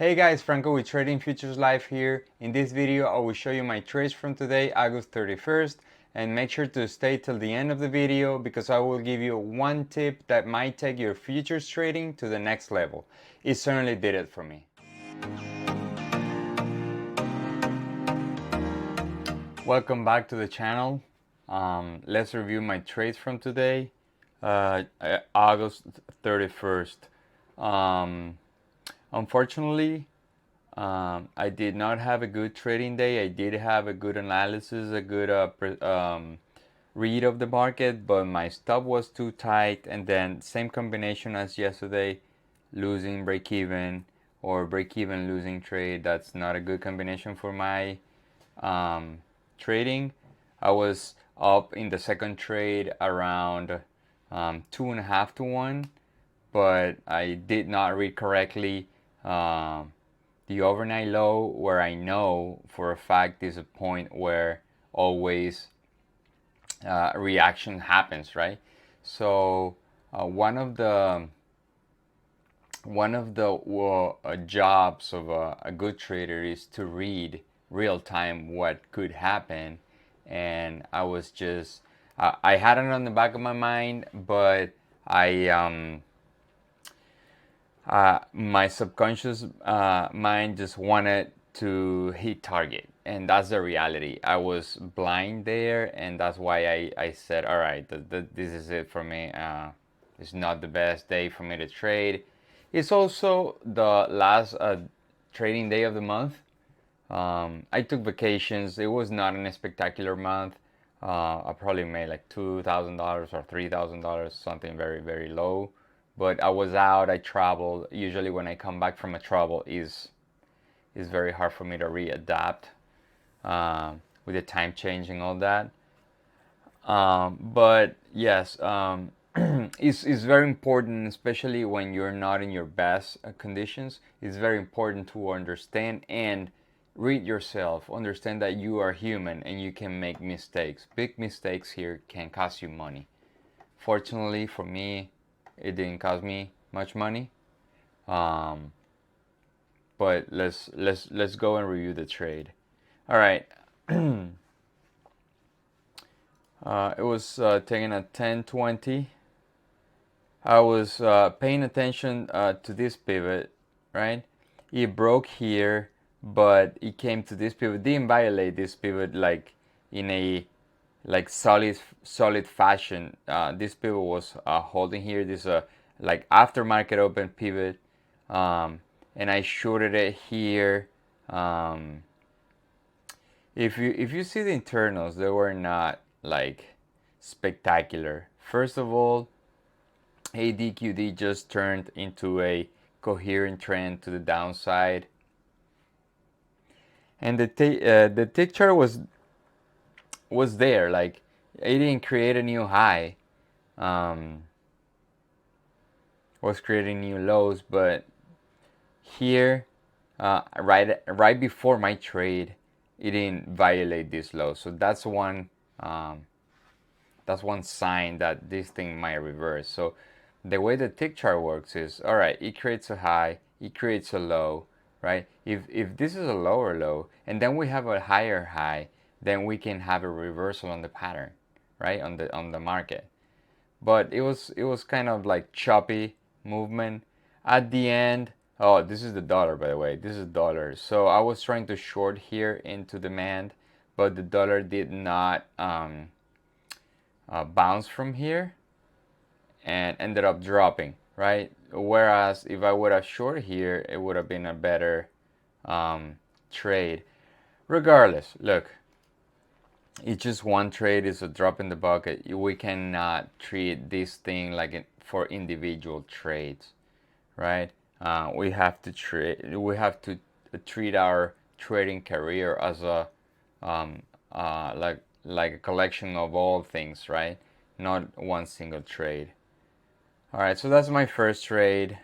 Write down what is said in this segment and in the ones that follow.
Hey guys, Franco with Trading Futures Live here. In this video I will show you my trades from today, August 31st, and make sure to stay till the end of the video because I will give you one tip that might take your futures trading to the next level. It certainly did it for me. Welcome back to the channel. Let's review my trades from today, August 31st. Unfortunately, I did not have a good trading day. I did have a good analysis, a good read of the market, but my stop was too tight. And then same combination as yesterday, losing break even or break even losing trade. That's not a good combination for my trading. I was up in the second trade around 2.5 to 1, but I did not read correctly the overnight low, where I know for a fact is a point where always reaction happens, right? So one of the jobs of a good trader is to read real time what could happen, and I was just I had it on the back of my mind, but my subconscious mind just wanted to hit target, and that's the reality. I was blind there, and that's why I said, all right, this is it for me. It's not the best day for me to trade. It's also the last trading day of the month. I took vacations. It was not a spectacular month. I probably made like $2,000 or $3,000, something very, very low. But I was out, I traveled. Usually when I come back from a travel is very hard for me to readapt with the time change and all that. But yes, it's very important, especially when you're not in your best conditions. It's very important to understand and read yourself. Understand that you are human and you can make mistakes. Big mistakes here can cost you money. Fortunately for me, it didn't cost me much money. But let's go and review the trade. All right. It was taken at 10:20. I was paying attention to this pivot, right? It broke here, but it came to this pivot. Didn't violate this pivot like in a solid fashion. This pivot was holding here. This like aftermarket open pivot, and I shorted it here. If you see the internals, they were not like spectacular. First of all, ADQD just turned into a coherent trend to the downside, and the tick chart was there. Like it didn't create a new high, was creating new lows, but here, right before my trade, it didn't violate this low. So that's one sign that this thing might reverse. So the way the tick chart works is, all right, it creates a high, it creates a low, right? If this is a lower low and then we have a higher high, then we can have a reversal on the pattern, right? On the market. But it was kind of like choppy movement at the end. Oh, this is the dollar, by the way. This is dollar. So I was trying to short here into demand, but the dollar did not bounce from here and ended up dropping, right? Whereas if I would have short here, it would have been a better trade. Regardless, look, it's just one trade. It's a drop in the bucket. We cannot treat this thing like for individual trades, right? We have to trade. We have to treat our trading career as a like a collection of all things, right? Not one single trade. All right, so that's my first trade,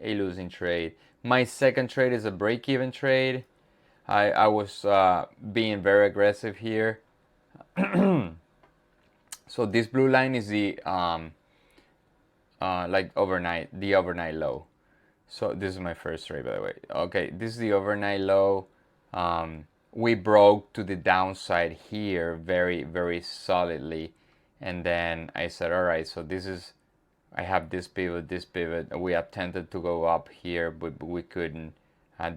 a losing trade. My second trade is a break-even trade. I was being very aggressive here. So this blue line is the like the overnight low. So this is my first trade, by the way. Okay, this is the overnight low. We broke to the downside here very, very solidly. And then I said, all right, so this is, I have this pivot. We attempted to go up here, but we couldn't.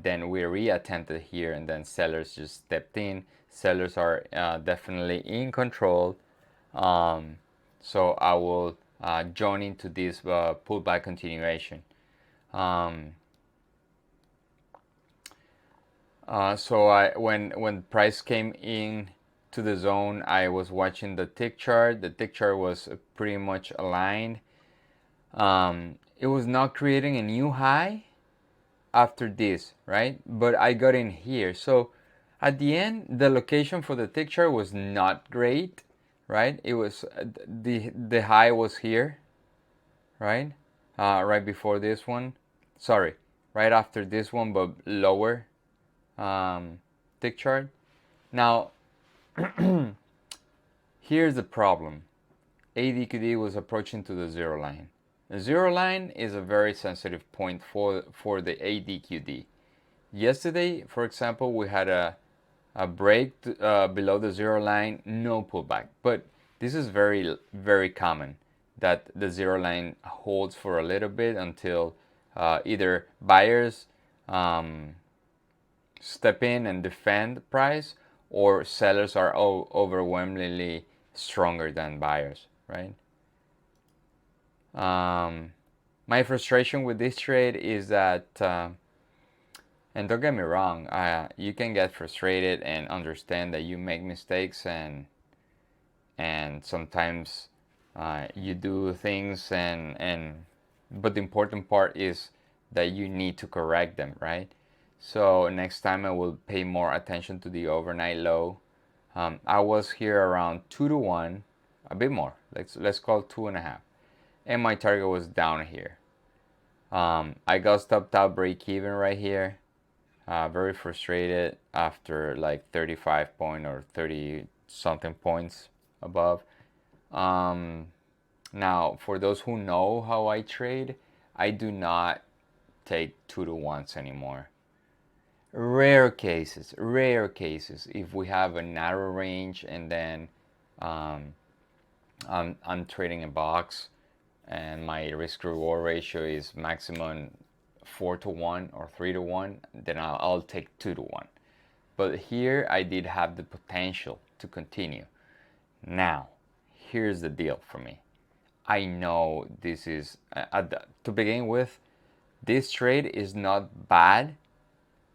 Then we reattempted here, and then sellers just stepped in. Sellers are definitely in control. So I will join into this pullback continuation. So when price came in to the zone, I was watching the tick chart. The tick chart was pretty much aligned. It was not creating a new high after this, right? But I got in here. So at the end, the location for the tick chart was not great, right? It was the high was here, right? Right before this one. Sorry, right after this one, but lower tick chart. Now, here's the problem. ADQD was approaching to the zero line. The zero line is a very sensitive point for the ADQD. Yesterday, for example, we had a break below the zero line, no pullback. But this is very, very common that the zero line holds for a little bit until either buyers step in and defend the price, or sellers are overwhelmingly stronger than buyers, right? My frustration with this trade is that, and don't get me wrong, you can get frustrated and understand that you make mistakes, and sometimes you do things, but the important part is that you need to correct them, right? So next time I will pay more attention to the overnight low. I was here around 2 to 1, a bit more. Let's call it 2.5, and my target was down here. I got stopped out break even right here. Very frustrated after like 35 point or 30 something points above. Now, for those who know how I trade, I do not take 2 to 1s anymore. Rare cases, if we have a narrow range and then I'm trading a box and my risk reward ratio is maximum 4 to 1 or 3 to 1, then I'll take 2 to 1. But here I did have the potential to continue. Now, here's the deal for me. I know this is, to begin with, this trade is not bad,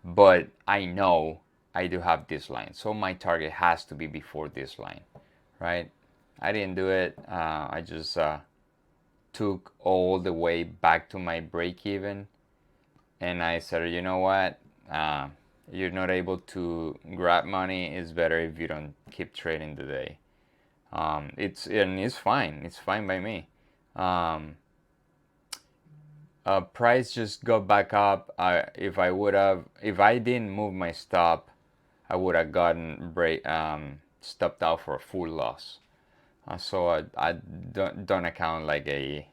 but I know I do have this line. So my target has to be before this line, right? I didn't do it. I just took all the way back to my break even, and I said, you know what? You're not able to grab money. It's better if you don't keep trading today. It's fine. It's fine by me. Price just got back up. If I didn't move my stop, I would have gotten stopped out for a full loss. So I don't account like it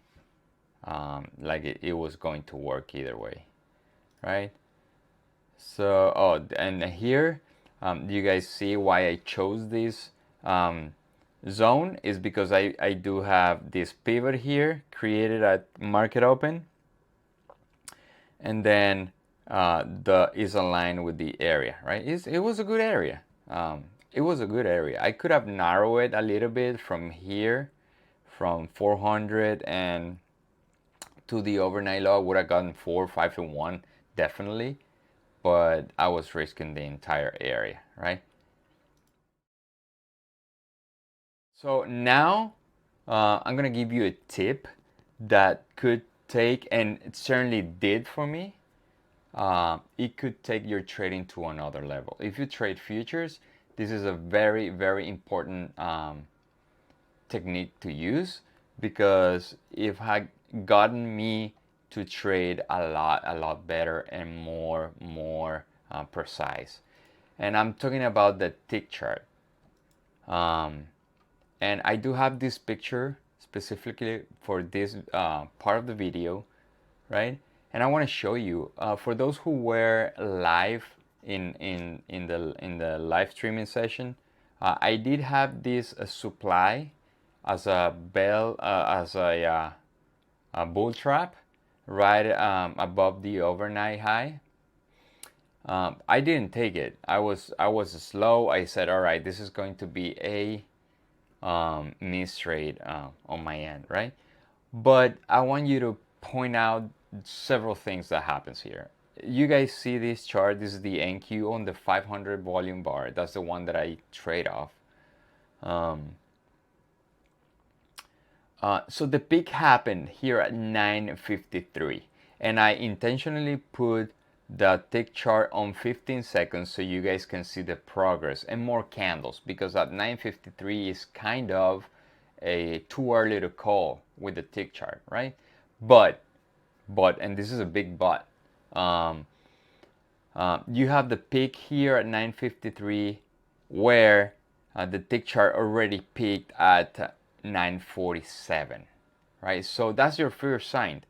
was going to work either way, right? So and here, you guys see why I chose this zone is because I do have this pivot here created at market open, and then the is aligned with the area, right? It was a good area. It was a good area. I could have narrowed it a little bit from here, from 400 and to the overnight low. I would have gotten 4, 5 to 1 definitely, but I was risking the entire area, right? So now I'm gonna give you a tip that could take, and it certainly did for me. It could take your trading to another level. If you trade futures, this is a very, very important technique to use, because it had gotten me to trade a lot better and more precise. And I'm talking about the tick chart. And I do have this picture specifically for this part of the video, right? and I want to show you for those who were live in the live streaming session. I did have this supply as a bell a bull trap right above the overnight high. I didn't take it. I was slow. I said, all right, this is going to be a miss trade on my end, right? But I want you to point out several things that happens here. You guys see this chart? This is the NQ on the 500 volume bar. That's the one that I trade off. So the peak happened here at 9:53, and I intentionally put the tick chart on 15 seconds so you guys can see the progress and more candles, because at 9:53 is kind of a too early to call with the tick chart, right? But and this is a big but, you have the peak here at 9:53 where the tick chart already peaked at 9:47, right? So that's your first sign.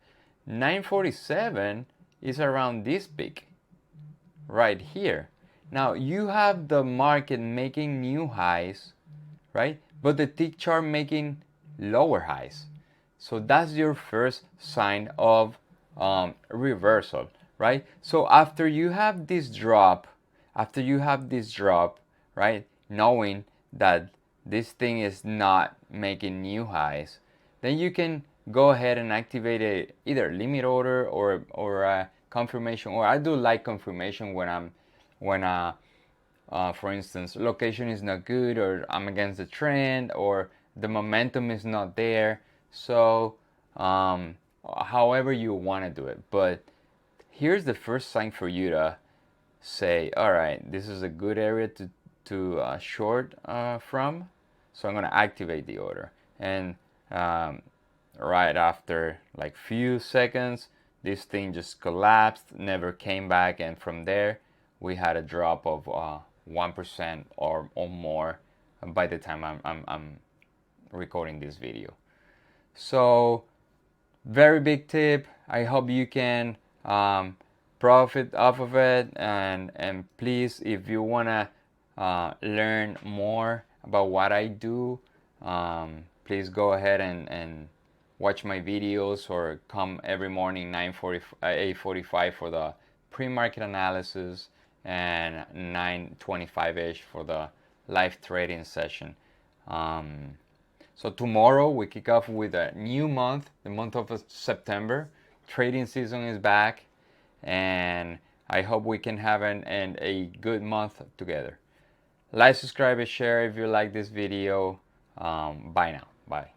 9:47 is around this peak right here. Now you have the market making new highs, right? But the tick chart making lower highs. So that's your first sign of reversal, right? So after you have this drop, right, knowing that this thing is not making new highs, then you can go ahead and activate a either limit order or a confirmation. Or I do like confirmation when for instance, location is not good, or I'm against the trend, or the momentum is not there. So however you want to do it. But here's the first sign for you to say, all right, this is a good area to short from. So I'm going to activate the order. And right after like few seconds, this thing just collapsed, never came back. And from there, we had a drop of 1% or more by the time I'm recording this video. So very big tip. I hope you can profit off of it. And please, if you want to learn more about what I do, please go ahead and watch my videos, or come every morning 8:45 for the pre-market analysis, and 9:25ish for the live trading session. So tomorrow we kick off with a new month, the month of September. Trading season is back, and I hope we can have a good month together. Like, subscribe, and share if you like this video. Bye now. Bye.